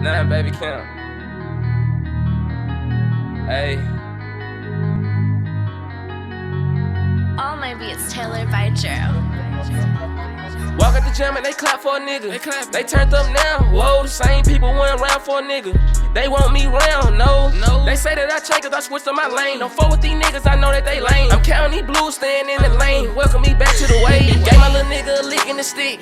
Nah, baby, count. Hey. All my beats tailored by Joe. Walk at the gym and they clap for a nigga. They turned up now. Whoa, the same people went around for a nigga. They want me round, no. They say that I change cause I switched to my lane. Don't fuck with these niggas, I know that they lame. I'm counting these blues, staying in the lane. Welcome me back to the wave. Gave my little nigga a lick in the stick.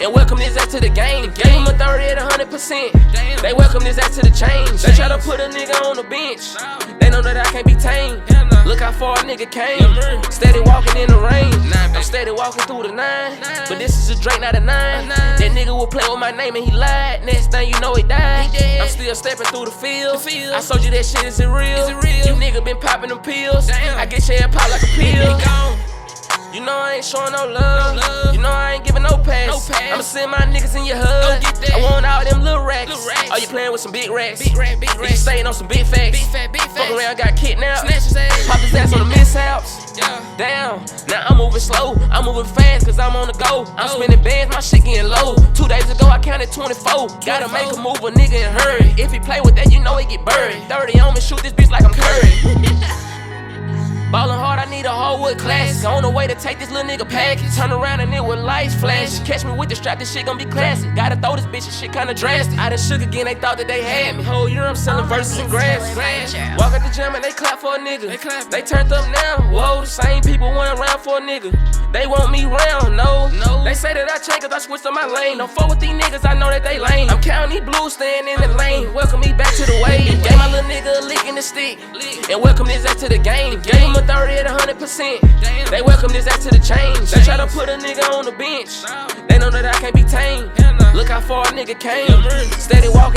And welcome his ass to the game. Gave him a 30 at 100%. They welcome his ass to the change. They try to put a nigga on the bench. They know that I can't be tamed. Look how far a nigga came. Steady walking in the rain. I'm steady walking through the 9. But this is a Drake, not a 9. That nigga will play with my name and he lied. Next thing you know, he died. I'm still stepping through the field. I showed you that shit, is it real? You nigga been popping them pills. I get your head pop like a pill. You know I ain't showing no love. You know I ain't giving no pass. I'ma send my niggas in your hood. I want all them little racks. Oh, you playing with some big racks. You staying on some big facts. Fuck around, got kidnapped. Pop his ass on the mishaps. Down, now I'm moving slow. I'm moving fast cause I'm on the go. I'm spinning bands, my shit getting low. 2 days ago I counted 24. Gotta make a move, a nigga in a hurry. If he play with that, you know he get buried. 30 on me, shoot this bitch like I'm Curry. Ballin' hard, I need a hardwood classic. On the way to take this little nigga package. Turn around and it with lights flashing. Catch me with the strap, this shit gon' be classic. Gotta throw this bitch, this shit kinda drastic. I done shook again, they thought that they had me. Whole year I'm selling verses and grass. Walk at the gym and they clap for a nigga. They turned up now. Whoa, the same people went around for a nigga. They want me round, no. They say that I change cause I switched to my lane. Don't fuck with these niggas, I know that they lame. I'm counting these blues, staying in the lane. Welcome me back to the wave. Gave my little nigga a lick in the stick. And welcome his ass to the game. Gave him a 30 at 100%. They welcome his ass to the change. They try to put a nigga on the bench. They know that I can't be tamed. Look how far a nigga came. Steady walking.